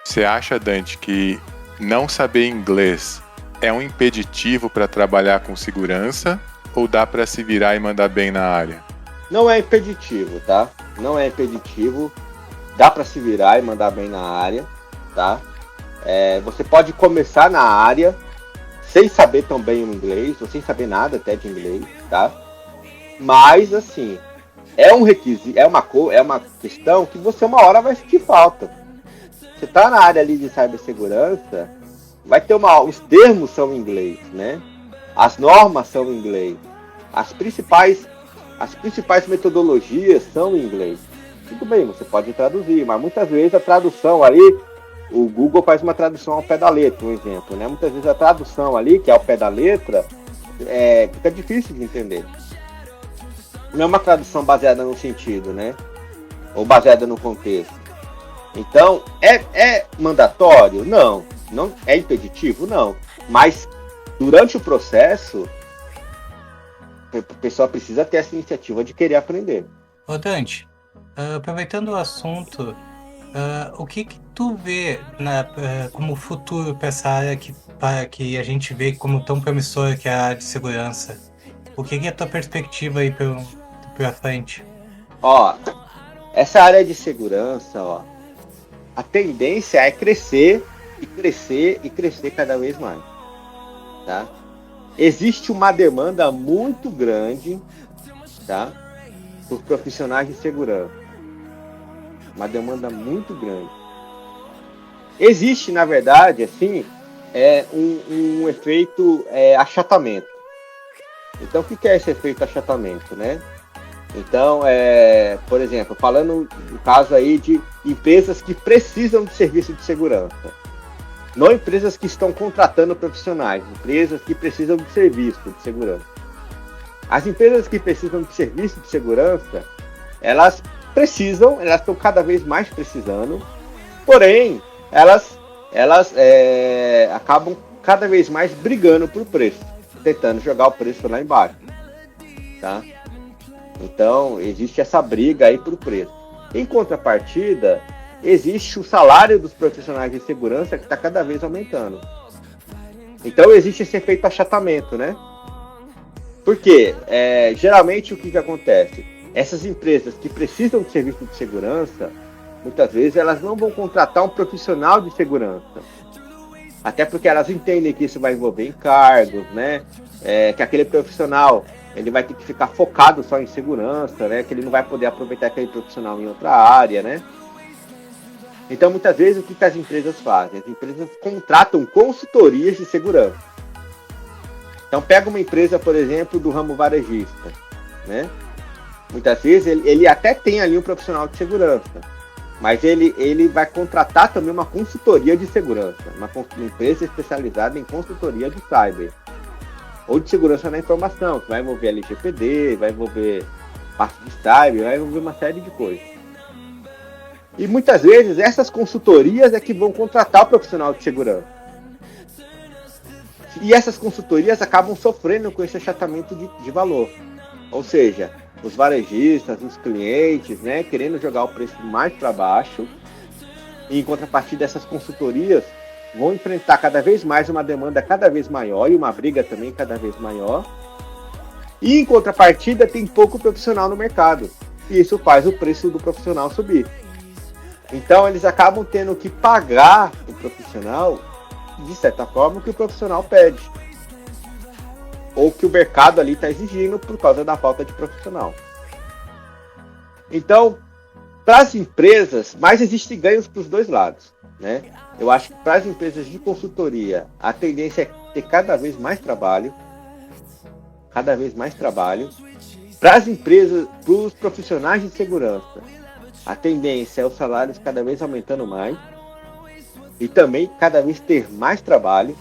você acha, Dante, que não saber inglês é um impeditivo para trabalhar com segurança ou dá para se virar e mandar bem na área? Não é impeditivo, tá? Não é impeditivo. Dá para se virar e mandar bem na área, tá? Você pode começar na área sem saber tão bem o inglês, ou sem saber nada até de inglês, tá? Mas, assim, é um requisito, é uma questão que você uma hora vai sentir falta. Você tá na área ali de cibersegurança, vai ter os termos são em inglês, né? As normas são em inglês. As principais metodologias são em inglês. Tudo bem, você pode traduzir, mas muitas vezes a tradução ali, o Google faz uma tradução ao pé da letra, um exemplo, né? Muitas vezes a tradução ali, que é ao pé da letra, fica difícil de entender. Não é uma tradução baseada no sentido, né? Ou baseada no contexto. Então, é mandatório? Não. Não é impeditivo? Não. Mas, durante o processo, a pessoa precisa ter essa iniciativa de querer aprender. Ô Dante, aproveitando o assunto, o que tu vê como futuro para essa área que a gente vê como tão promissora que é a área de segurança? O que é a tua perspectiva aí pra frente? Ó, essa área de segurança, ó, a tendência é crescer e crescer e crescer cada vez mais, tá? Existe uma demanda muito grande, tá, por profissionais de segurança. Uma demanda muito grande. Existe, na verdade, assim, um efeito achatamento. Então, o que é esse efeito achatamento, né? Então, por exemplo, falando no caso aí de empresas que precisam de serviço de segurança. Não empresas que estão contratando profissionais, empresas que precisam de serviço de segurança. As empresas que precisam de serviço de segurança, elas estão cada vez mais precisando, porém, elas acabam cada vez mais brigando por preço, tentando jogar o preço lá embaixo, tá? Então, existe essa briga aí por preço. Em contrapartida, existe o salário dos profissionais de segurança que está cada vez aumentando. Então, existe esse efeito achatamento, né? Porque, geralmente, o que acontece? Essas empresas que precisam de serviço de segurança, muitas vezes, elas não vão contratar um profissional de segurança. Até porque elas entendem que isso vai envolver encargos, né? Que aquele profissional ele vai ter que ficar focado só em segurança, né? Que ele não vai poder aproveitar aquele profissional em outra área, né? Então, muitas vezes, o que as empresas fazem? As empresas contratam consultorias de segurança. Então, pega uma empresa, por exemplo, do ramo varejista, né? Muitas vezes, ele até tem ali um profissional de segurança, mas ele vai contratar também uma consultoria de segurança, uma empresa especializada em consultoria de cyber, ou de segurança na informação, que vai envolver LGPD, vai envolver parte de cyber, vai envolver uma série de coisas. E muitas vezes essas consultorias é que vão contratar o profissional de segurança. E essas consultorias acabam sofrendo com esse achatamento de valor. Ou seja, os varejistas, os clientes, né, querendo jogar o preço mais para baixo. E em contrapartida, essas consultorias vão enfrentar cada vez mais uma demanda cada vez maior e uma briga também cada vez maior. E em contrapartida, tem pouco profissional no mercado. E isso faz o preço do profissional subir. Então, eles acabam tendo que pagar o profissional, de certa forma, o que o profissional pede. Ou que o mercado ali está exigindo por causa da falta de profissional. Então, para as empresas, mas existem ganhos para os dois lados, né? Eu acho que para as empresas de consultoria, a tendência é ter cada vez mais trabalho. Cada vez mais trabalho. Para as empresas, para os profissionais de segurança, a tendência é os salários cada vez aumentando mais. E também cada vez ter mais trabalho.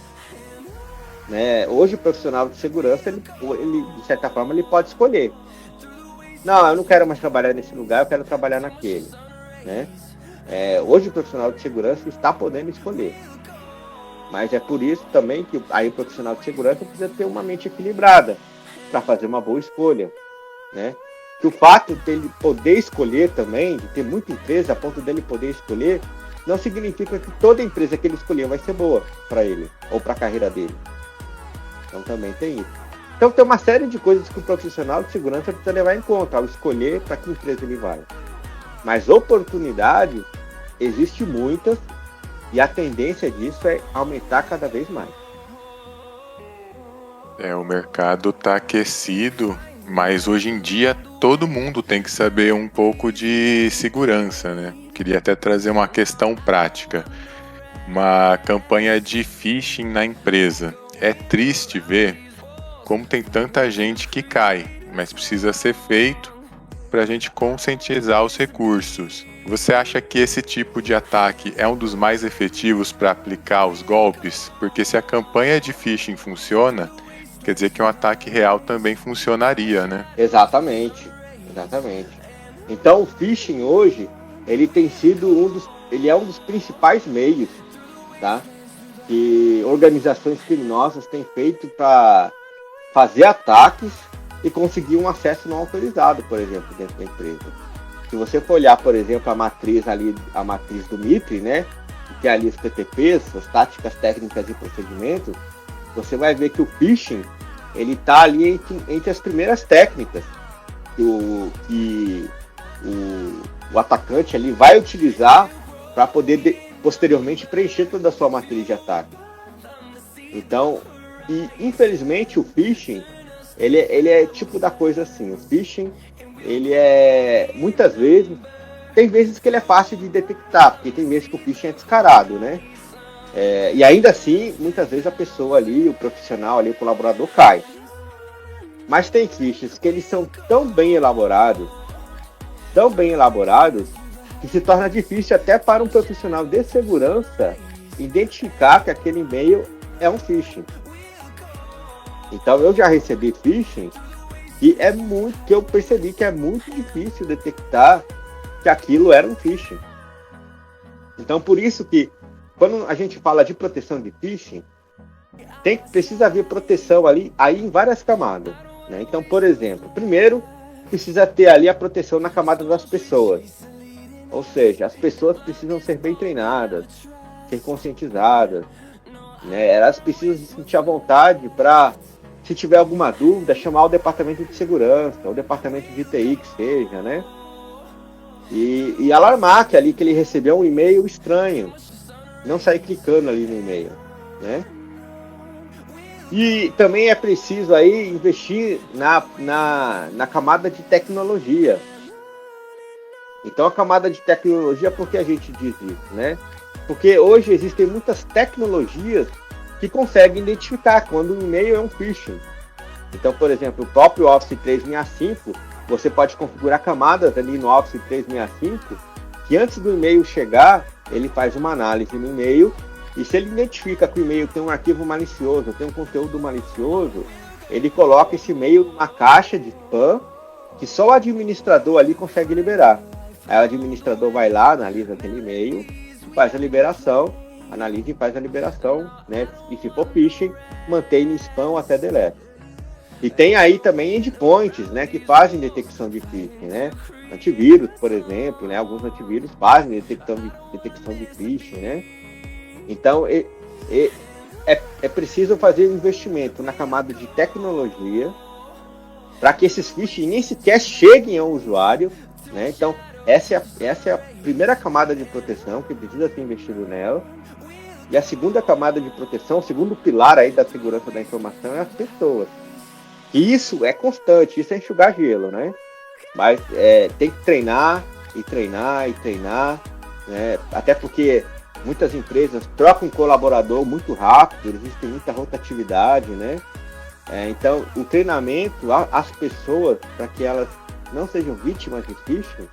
Né? Hoje o profissional de segurança, ele, de certa forma, ele pode escolher. Não, eu não quero mais trabalhar nesse lugar, eu quero trabalhar naquele. Né? Hoje o profissional de segurança está podendo escolher. Mas é por isso também que aí o profissional de segurança precisa ter uma mente equilibrada para fazer uma boa escolha. Né? Que o fato dele poder escolher também, de ter muita empresa a ponto dele poder escolher, não significa que toda empresa que ele escolher vai ser boa para ele ou para a carreira dele. Então também tem isso. Então tem uma série de coisas que o profissional de segurança precisa levar em conta ao escolher para que empresa ele vai. Mas oportunidade existe muitas e a tendência disso é aumentar cada vez mais. O mercado está aquecido, mas hoje em dia todo mundo tem que saber um pouco de segurança, né? Queria até trazer uma questão prática. Uma campanha de phishing na empresa. É triste ver como tem tanta gente que cai, mas precisa ser feito para a gente conscientizar os recursos. Você acha que esse tipo de ataque é um dos mais efetivos para aplicar os golpes? Porque se a campanha de phishing funciona, quer dizer que um ataque real também funcionaria, né? Exatamente. Então o phishing hoje, ele tem sido ele é um dos principais meios, tá? Que organizações criminosas têm feito para fazer ataques e conseguir um acesso não autorizado, por exemplo, dentro da empresa. Se você for olhar, por exemplo, a matriz do MITRE, né? que é ali os TTPs, as táticas técnicas e procedimentos, você vai ver que o phishing, ele está ali entre as primeiras técnicas que o atacante ali vai utilizar para poder posteriormente preencher toda a sua matriz de ataque. Então, infelizmente o phishing, ele é tipo da coisa assim, o phishing, ele é, muitas vezes, tem vezes que ele é fácil de detectar, porque tem vezes que o phishing é descarado, né? E ainda assim, muitas vezes a pessoa ali, o profissional ali, o colaborador cai. Mas tem phishings que eles são tão bem elaborados, que se torna difícil até para um profissional de segurança identificar que aquele e-mail é um phishing. Então eu já recebi phishing que eu percebi que é muito difícil detectar que aquilo era um phishing. Então por isso que quando a gente fala de proteção de phishing, precisa haver proteção aí em várias camadas, né? Então, por exemplo, primeiro precisa ter ali a proteção na camada das pessoas. Ou seja, as pessoas precisam ser bem treinadas, ser conscientizadas, né? Elas precisam se sentir à vontade para, se tiver alguma dúvida, chamar o departamento de segurança, o departamento de TI que seja, né? E alarmar que ele recebeu um e-mail estranho, não sair clicando ali no e-mail, né? E também é preciso aí investir na camada de tecnologia. Então a camada de tecnologia, por que a gente diz isso, né? Porque hoje existem muitas tecnologias que conseguem identificar quando um e-mail é um phishing. Então, por exemplo, o próprio Office 365, você pode configurar camadas ali no Office 365, que antes do e-mail chegar, ele faz uma análise no e-mail, e se ele identifica que o e-mail tem um arquivo malicioso, tem um conteúdo malicioso, ele coloca esse e-mail numa caixa de spam, que só o administrador ali consegue liberar. Aí o administrador vai lá, analisa aquele e-mail, faz a liberação, analisa e faz a liberação, né? E se for phishing, mantém no spam até delete. E tem aí também endpoints, né, que fazem detecção de phishing, né? Antivírus, por exemplo, né? Alguns antivírus fazem detecção de phishing, né? Então, é preciso fazer um investimento na camada de tecnologia para que esses phishing nem sequer cheguem ao usuário, né? Então, essa é a primeira camada de proteção que precisa ser investido nela. E a segunda camada de proteção, o segundo pilar aí da segurança da informação é as pessoas. E isso é constante, isso é enxugar gelo, né? Mas tem que treinar, né? Até porque muitas empresas trocam colaborador muito rápido, existe muita rotatividade, né? Então, o treinamento às pessoas, para que elas não sejam vítimas de phishing,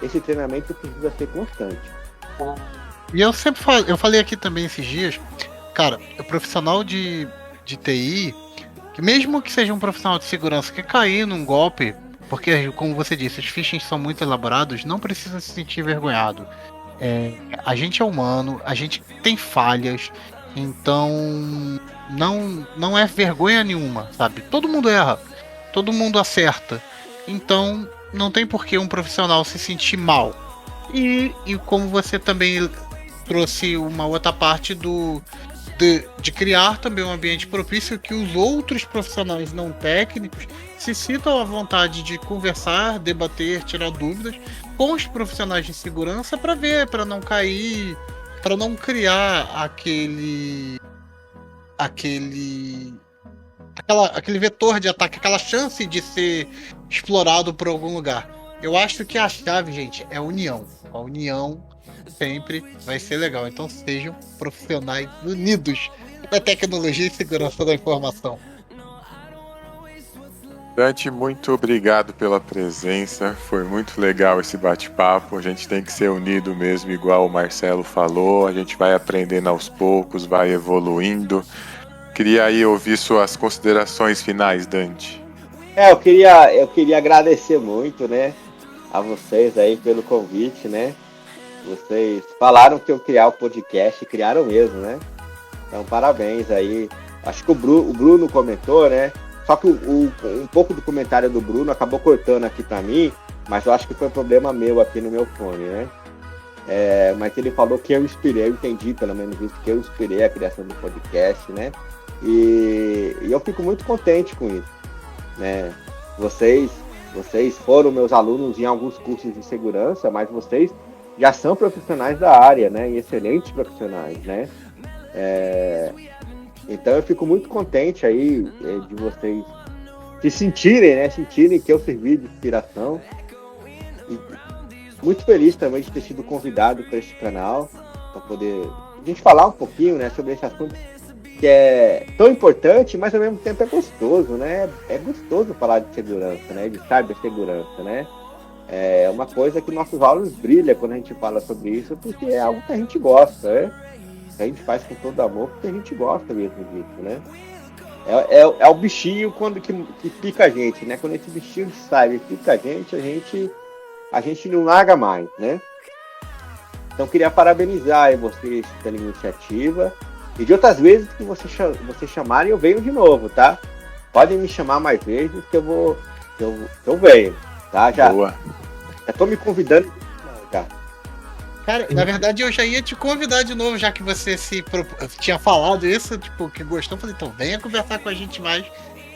esse treinamento precisa ser constante. E eu falei aqui também esses dias, cara, o profissional de TI, que mesmo que seja um profissional de segurança que cair num golpe, porque, como você disse, os phishing são muito elaborados, não precisa se sentir envergonhado. A gente é humano, a gente tem falhas, então não é vergonha nenhuma, sabe? Todo mundo erra, todo mundo acerta, então não tem por que um profissional se sentir mal. E como você também trouxe uma outra parte de criar também um ambiente propício que os outros profissionais não técnicos se sintam à vontade de conversar, debater, tirar dúvidas com os profissionais de segurança para não cair, para não criar aquele vetor de ataque, aquela chance de ser explorado por algum lugar. Eu acho que a chave, gente, é a união. A união sempre vai ser legal. Então sejam profissionais unidos na tecnologia e segurança da informação. Dante, muito obrigado pela presença. Foi muito legal esse bate-papo. A gente tem que ser unido mesmo, igual o Marcelo falou. A gente vai aprendendo aos poucos, vai evoluindo. Queria aí ouvir suas considerações finais, Dante. Eu queria agradecer muito, né, a vocês aí pelo convite, né? Vocês falaram que eu criar o podcast, criaram mesmo, né? Então, parabéns aí. Acho que o Bruno comentou, né? Só que um pouco do comentário do Bruno acabou cortando aqui pra mim, mas eu acho que foi problema meu aqui no meu fone, né? Mas ele falou que eu entendi pelo menos isso, que eu inspirei a criação do podcast, né? E eu fico muito contente com isso, né? Vocês foram meus alunos em alguns cursos de segurança, mas vocês já são profissionais da área, né? E excelentes profissionais, né? Então eu fico muito contente aí de vocês se sentirem, né? Sentirem que eu servi de inspiração. E muito feliz também de ter sido convidado para este canal, para poder a gente falar um pouquinho, né, sobre esse assunto que é tão importante, mas ao mesmo tempo é gostoso, né? É gostoso falar de segurança, né? De cibersegurança, né? É uma coisa que nossos olhos brilham quando a gente fala sobre isso, porque é algo que a gente gosta, né? Que a gente faz com todo amor, porque a gente gosta mesmo disso, né? É o bichinho que pica a gente, né? Quando esse bichinho de cyber pica a gente não larga mais, né? Então queria parabenizar aí vocês pela iniciativa. E de outras vezes que vocês chamarem, eu venho de novo, tá? Podem me chamar mais vezes que eu venho, tá? Já tô me convidando já. Cara, na verdade eu já ia te convidar de novo, já que você tinha falado isso, tipo, que gostou. Eu falei, então venha conversar com a gente mais.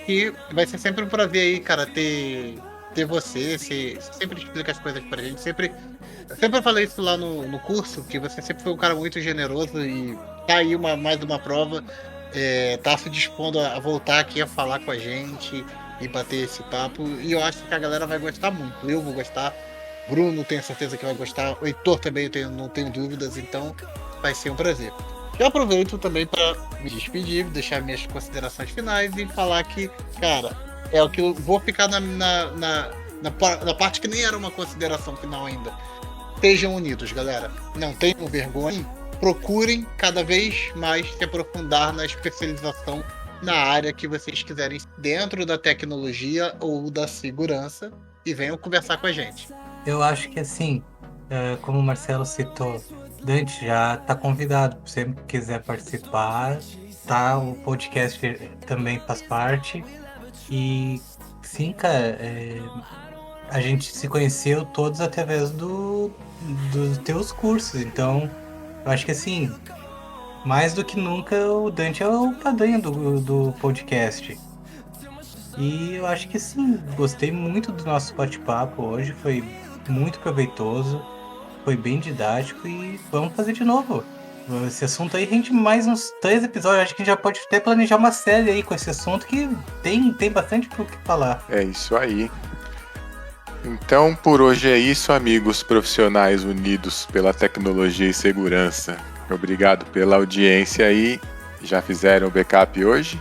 E vai ser sempre um prazer aí, cara, ter você sempre explica as coisas pra gente. Eu sempre falei isso lá no curso, que você sempre foi um cara muito generoso e tá aí mais uma prova. Tá se dispondo a voltar aqui a falar com a gente e bater esse papo. E eu acho que a galera vai gostar muito. Eu vou gostar. Bruno, tenho certeza que vai gostar. O Heitor também, não tenho dúvidas. Então, vai ser um prazer. Eu aproveito também para me despedir, deixar minhas considerações finais e falar que, cara, é o que eu vou ficar na parte que nem era uma consideração final ainda. Estejam unidos, galera. Não tenham vergonha. Procurem cada vez mais se aprofundar na especialização na área que vocês quiserem, dentro da tecnologia ou da segurança, e venham conversar com a gente. Eu acho que assim, como o Marcelo citou, Dante já está convidado. Se você quiser participar, tá? O podcast também faz parte. E sim, cara, a gente se conheceu todos através dos teus cursos. Então, eu acho que assim, mais do que nunca, o Dante é o padrinho do podcast. E eu acho que sim, gostei muito do nosso bate-papo hoje, foi muito proveitoso, foi bem didático e vamos fazer de novo. Esse assunto aí rende mais uns 3 episódios, acho que a gente já pode até planejar uma série aí com esse assunto que tem bastante o que falar. É isso aí. Então, por hoje é isso, amigos profissionais unidos pela tecnologia e segurança. Obrigado pela audiência aí. Já fizeram o backup hoje?